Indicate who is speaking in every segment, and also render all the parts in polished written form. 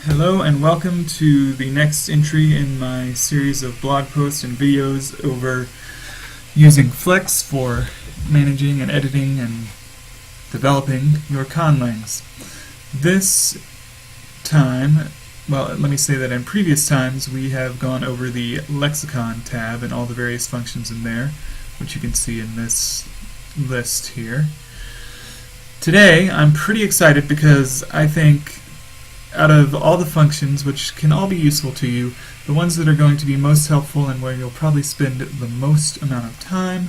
Speaker 1: Hello and welcome to the next entry in my series of blog posts and videos over using Flex for managing and editing and developing your Conlangs. This time, well, let me say that in previous times we have gone over the lexicon tab and all the various functions in there, which you can see in this list here. Today I'm pretty excited because I think out of all the functions, which can all be useful to you, the ones that are going to be most helpful and where you'll probably spend the most amount of time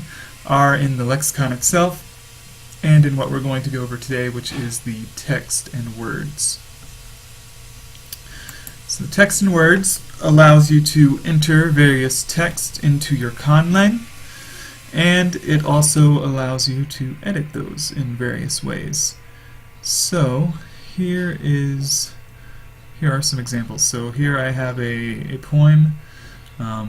Speaker 1: are in the lexicon itself and in what we're going to go over today, which is the text and words. So the text and words allows you to enter various text into your Conlang, and it also allows you to edit those in various ways. So here are some examples. So here I have a poem, or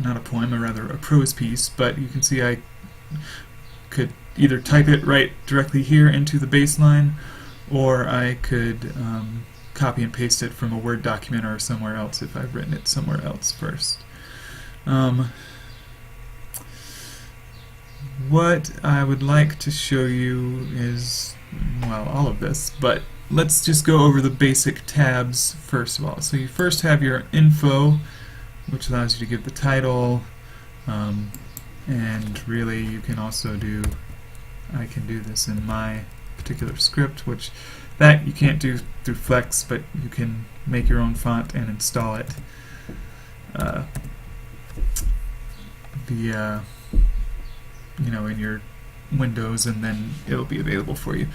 Speaker 1: not a poem, or rather a prose piece, but you can see I could either type it right directly here into the baseline, or I could copy and paste it from a Word document or somewhere else if I've written it somewhere else first. What I would like to show you is, well, all of this, but let's just go over the basic tabs first of all. So you first have your info, which allows you to give the title, and really you can also I can do this in my particular script, which that you can't do through Flex, but you can make your own font and install it via, in your Windows, and then it'll be available for you.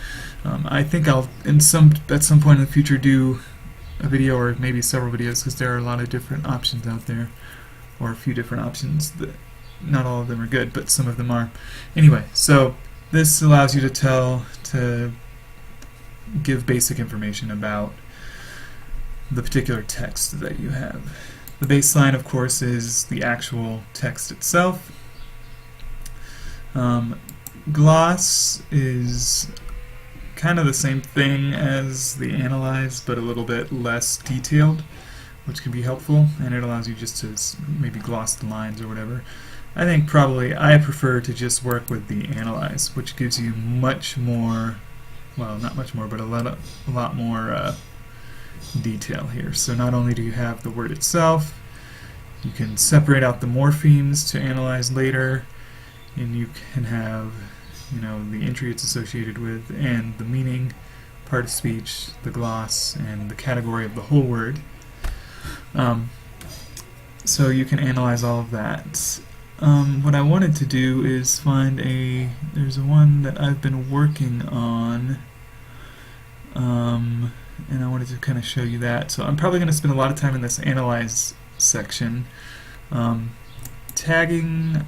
Speaker 1: I think I'll at some point in the future do a video or maybe several videos, because there are a lot of different options out there, or a few different options that not all of them are good, but some of them are. Anyway, so this allows you to give basic information about the particular text that you have. The baseline, of course, is the actual text itself. Gloss is kind of the same thing as the analyze, but a little bit less detailed, which can be helpful, and it allows you just to maybe gloss the lines or whatever. I think probably I prefer to just work with the analyze, which gives you much more, well, not much more, but a lot more detail here. So not only do you have the word itself, you can separate out the morphemes to analyze later, and you can have the entry it's associated with, and the meaning, part of speech, the gloss, and the category of the whole word. So you can analyze all of that. What I wanted to do is find there's one that I've been working on, and I wanted to kind of show you that. So I'm probably going to spend a lot of time in this analyze section. Tagging,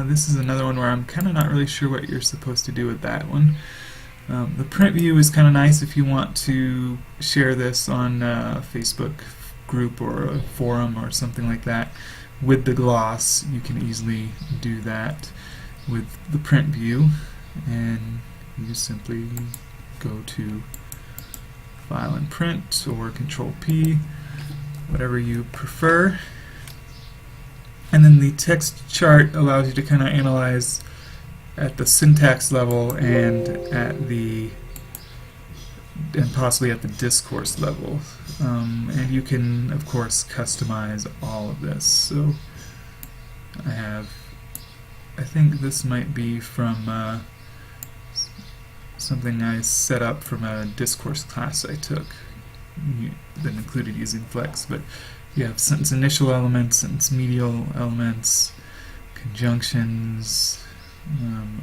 Speaker 1: this is another one where I'm kind of not really sure what you're supposed to do with that one. The print view is kind of nice if you want to share this on a Facebook group or a forum or something like that. With the gloss, you can easily do that with the print view, and you just simply go to File and Print, or Control P, whatever you prefer. And then the text chart allows you to kind of analyze at the syntax level and possibly at the discourse level. And you can, of course, customize all of this. So I think this might be from something I set up from a discourse class I took that included using Flex, but you have sentence initial elements, sentence medial elements, conjunctions,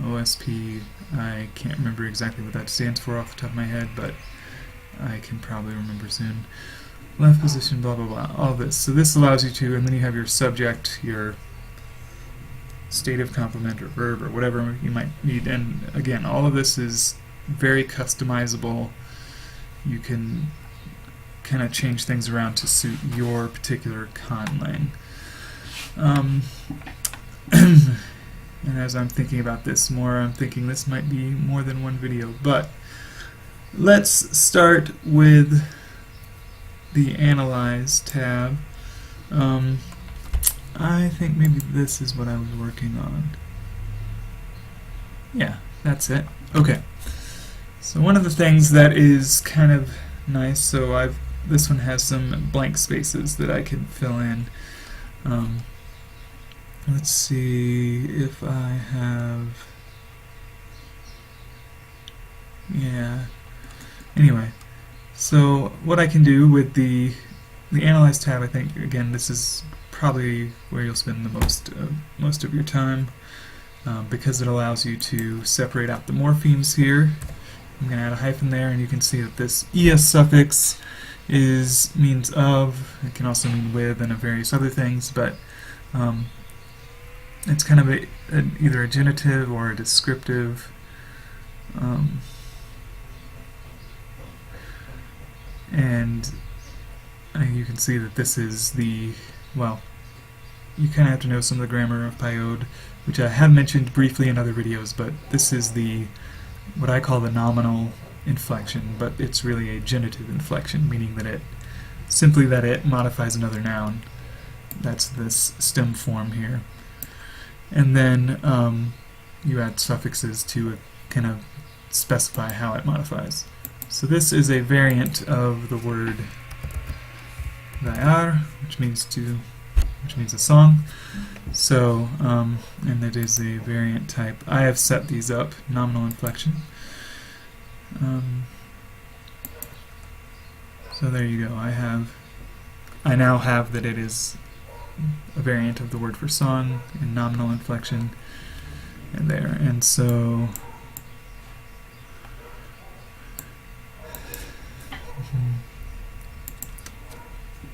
Speaker 1: OSP. I can't remember exactly what that stands for off the top of my head, but I can probably remember soon. Left position, blah blah blah, all this. So this allows you to, and then you have your subject, your stative complement or verb or whatever you might need, and again, all of this is very customizable. You can kind of change things around to suit your particular Conlang. And as I'm thinking about this more, I'm thinking this might be more than one video, but let's start with the Analyze tab. I think maybe this is what I was working on. Yeah, that's it. Okay. So one of the things that is kind of nice, so this one has some blank spaces that I can fill in. Let's see if I have, yeah. Anyway, so what I can do with the Analyze tab, I think, again, this is probably where you'll spend the most of your time, because it allows you to separate out the morphemes here. I'm going to add a hyphen there, and you can see that this es suffix means of. It can also mean with and various other things, but it's kind of either a genitive or a descriptive. And you can see that this is well, you kind of have to know some of the grammar of Pyode, which I have mentioned briefly in other videos, but this is what I call the nominal inflection, but it's really a genitive inflection, meaning that it modifies another noun. That's this stem form here. And then you add suffixes to kind of specify how it modifies. So this is a variant of the word Vayar, which means a song. So, and it is a variant type. I have set these up, nominal inflection. So there you go. I now have that it is a variant of the word for song in nominal inflection, and there. And so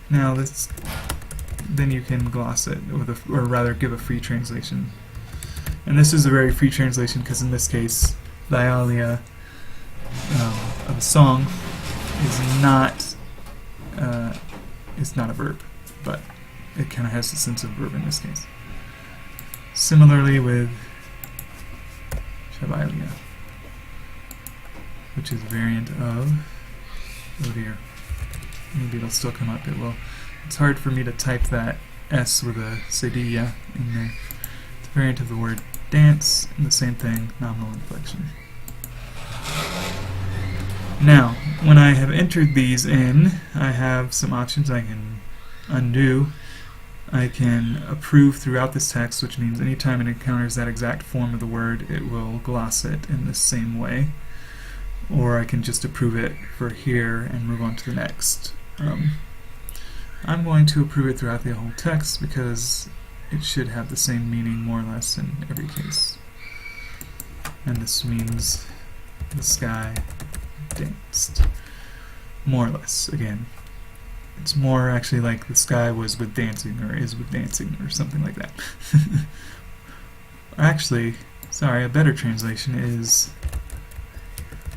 Speaker 1: now then you can gloss it or rather give a free translation. And this is a very free translation because in this case, the ialia of a song is not a verb, but it kind of has the sense of verb in this case. Similarly with Shavalia, which is a variant of, oh dear, maybe it'll still come up, it will. It's hard for me to type that S with a cedilla in there. It's a variant of the word dance, and the same thing, nominal inflection. Now, when I have entered these in, I have some options. I can undo. I can approve throughout this text, which means anytime it encounters that exact form of the word, it will gloss it in the same way. Or I can just approve it for here and move on to the next. I'm going to approve it throughout the whole text because it should have the same meaning more or less in every case. And this means the sky danced. More or less, again. It's more actually like the sky was with dancing or is with dancing or something like that. Actually, sorry, a better translation is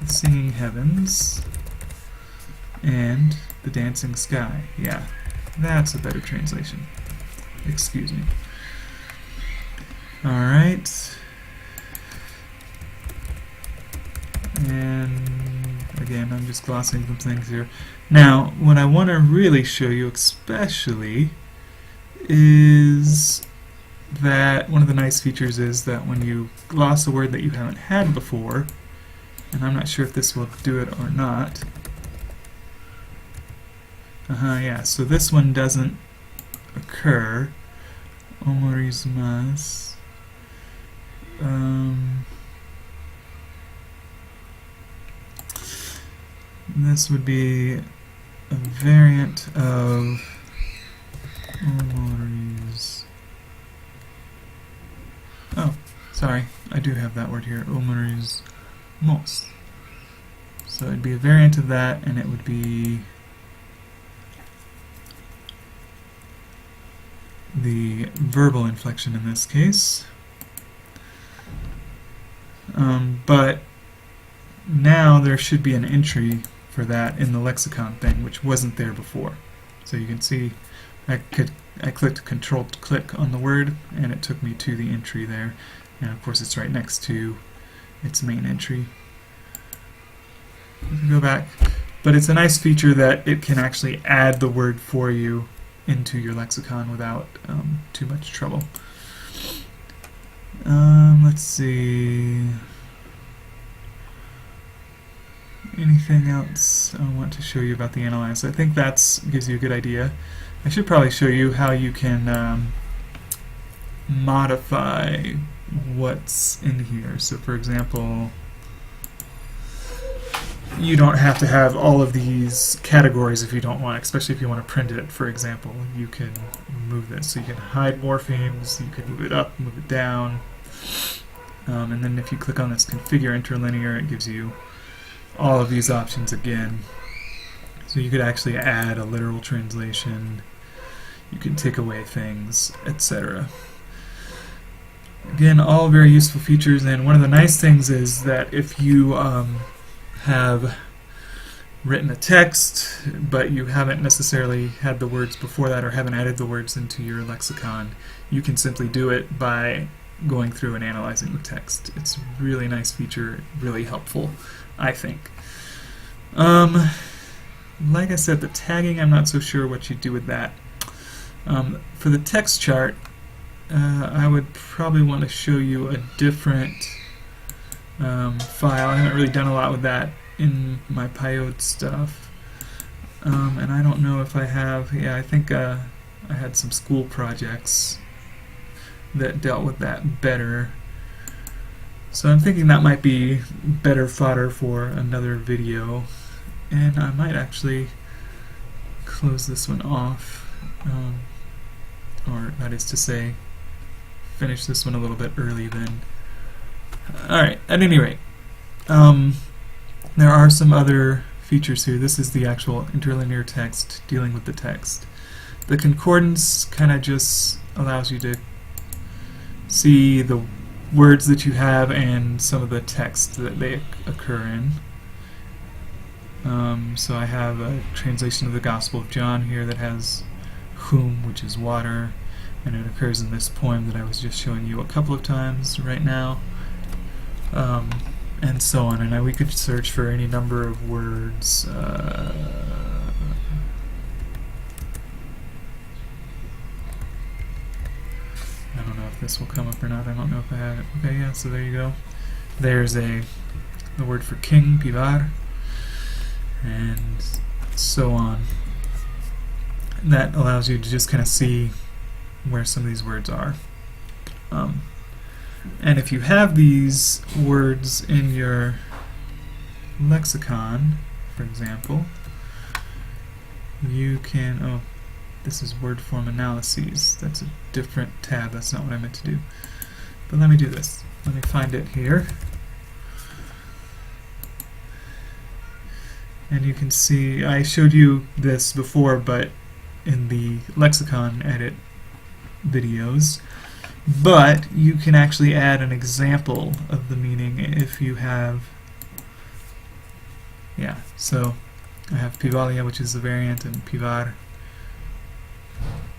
Speaker 1: the singing heavens and the dancing sky. Yeah, that's a better translation. Excuse me. Alright. And again, I'm just glossing some things here. Now, what I want to really show you especially is that one of the nice features is that when you gloss a word that you haven't had before, and I'm not sure if this will do it or not. Yeah, so this one doesn't occur. Omorismas. This would be a variant of Omoris. Oh, sorry, I do have that word here. Omoris mos. So it'd be a variant of that, and it would be the verbal inflection in this case. But now there should be an entry for that in the lexicon thing, which wasn't there before. So you can see I clicked Control-click on the word, and it took me to the entry there. And of course it's right next to its main entry. go back. But it's a nice feature that it can actually add the word for you into your lexicon without too much trouble. Let's see. Anything else I want to show you about the analyze? I think that gives you a good idea. I should probably show you how you can modify what's in here. So for example, you don't have to have all of these categories if you don't want, especially if you want to print it, for example. You can move this. So you can hide morphemes, you can move it up, move it down. And then if you click on this configure interlinear, it gives you all of these options again. So you could actually add a literal translation, you can take away things, etc. Again, all very useful features, and one of the nice things is that if you have written a text but you haven't necessarily had the words before that or haven't added the words into your lexicon, you can simply do it by going through and analyzing the text. It's a really nice feature, really helpful, I think. Like I said, the tagging, I'm not so sure what you do with that. For the text chart, I would probably want to show you a different file. I haven't really done a lot with that in my Pyode stuff. And I don't know if I have, yeah, I think I had some school projects that dealt with that better. So I'm thinking that might be better fodder for another video. And I might actually close this one off, or that is to say, finish this one a little bit early then. Alright, at any rate, there are some other features here. This is the actual interlinear text dealing with the text. The concordance kind of just allows you to see the words that you have and some of the text that they occur in. So I have a translation of the Gospel of John here that has whom, which is water, and it occurs in this poem that I was just showing you a couple of times right now, and so on. And we could search for any number of words. I don't know if this will come up or not. I don't know if I have it. Okay, yeah, so there you go. There's the word for king, pivar, and so on. That allows you to just kind of see where some of these words are. And if you have these words in your lexicon, for example, you can, oh, this is word form analyses. That's a different tab. That's not what I meant to do. But let me do this. Let me find it here. And you can see, I showed you this before, but in the lexicon edit videos. But you can actually add an example of the meaning if you have, yeah, so I have pivalia, which is the variant, and pivar.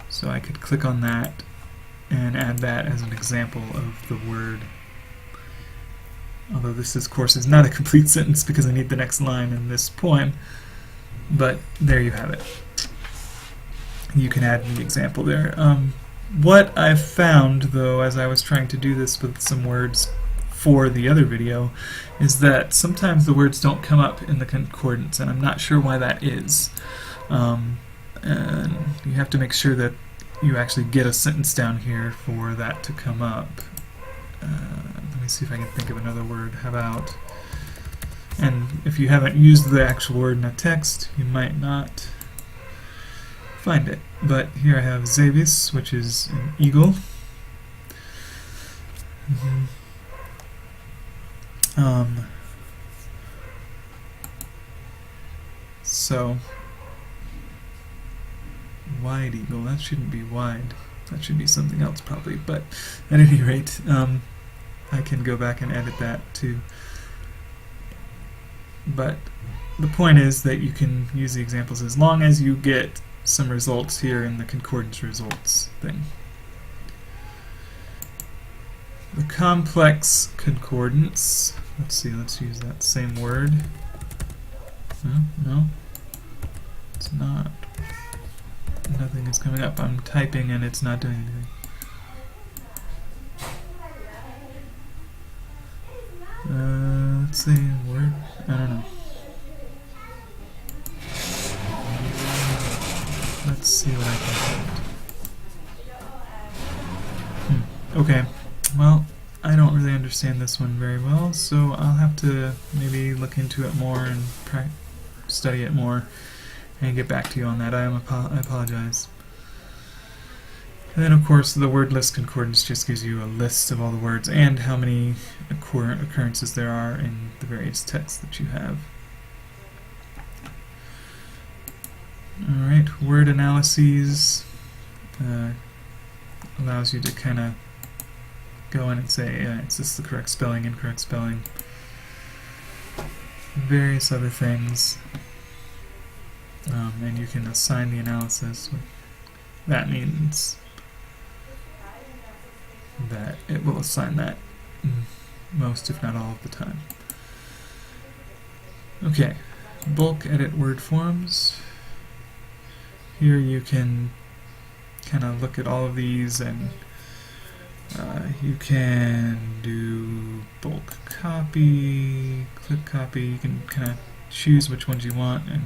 Speaker 1: So I could click on that and add that as an example of the word. Although this, of course, is not a complete sentence because I need the next line in this poem, but there you have it. You can add the example there. What I've found, though, as I was trying to do this with some words for the other video, is that sometimes the words don't come up in the concordance, and I'm not sure why that is. And you have to make sure that you actually get a sentence down here for that to come up. Let me see if I can think of another word. How about, and if you haven't used the actual word in a text, you might not find it. But here I have Zevis, which is an eagle. So, wide eagle, that shouldn't be wide. That should be something else probably, but at any rate, I can go back and edit that too. But the point is that you can use the examples as long as you get some results here in the concordance results thing. The complex concordance, let's see, let's use that same word. No, it's not. Nothing is coming up. I'm typing and it's not doing anything. Let's see, word, I don't know. Let's see what I can find. Okay, well, I don't really understand this one very well, so I'll have to maybe look into it more and study it more and get back to you on that. I apologize. And then, of course, the word list concordance just gives you a list of all the words and how many occurrences there are in the various texts that you have. Alright, word analyses allows you to kind of go in and say, is this the correct spelling, incorrect spelling, various other things. And you can assign the analysis. That means that it will assign that most, if not all, of the time. Okay, bulk edit word forms. Here you can kind of look at all of these, and you can do bulk copy, click copy. You can kind of choose which ones you want and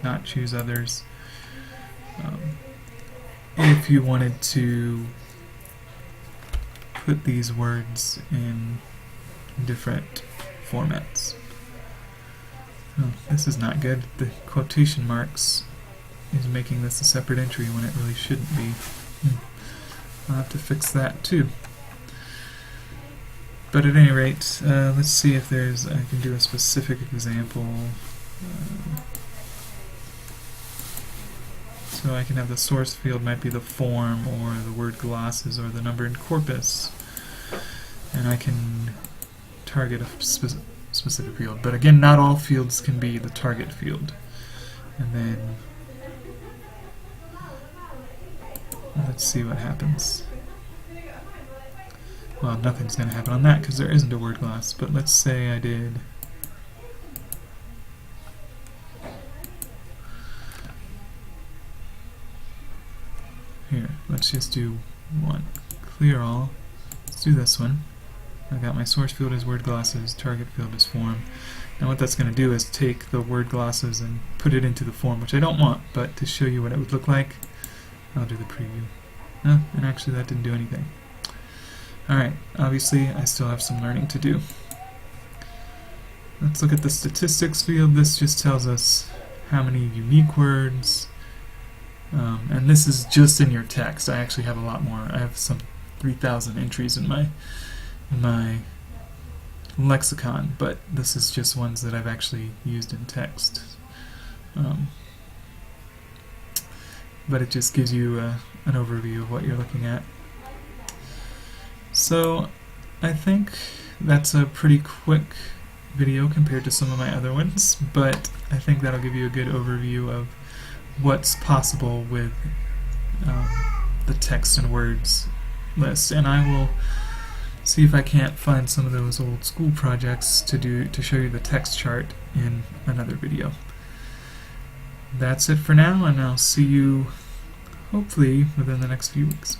Speaker 1: not choose others. If you wanted to put these words in different formats. Oh, this is not good. The quotation marks is making this a separate entry when it really shouldn't be. I'll have to fix that too. But at any rate, let's see if there's, I can do a specific example. So I can have the source field might be the form or the word glosses or the number in corpus. And I can target a specific field. But again, not all fields can be the target field. And then let's see what happens. Well, nothing's going to happen on that because there isn't a word gloss. But let's say I did. Here, let's just do one. Clear all. Let's do this one. I got my source field as word glosses, target field as form. And what that's going to do is take the word glosses and put it into the form, which I don't want, but to show you what it would look like, I'll do the preview. And actually that didn't do anything. Alright, obviously I still have some learning to do. Let's look at the statistics field. This just tells us how many unique words. And this is just in your text. I actually have a lot more. I have some 3,000 entries in my lexicon, but this is just ones that I've actually used in text. But it just gives you an overview of what you're looking at. So I think that's a pretty quick video compared to some of my other ones, but I think that'll give you a good overview of what's possible with the text and words list. And I will see if I can't find some of those old school projects to show you the text chart in another video. That's it for now, and I'll see you hopefully within the next few weeks.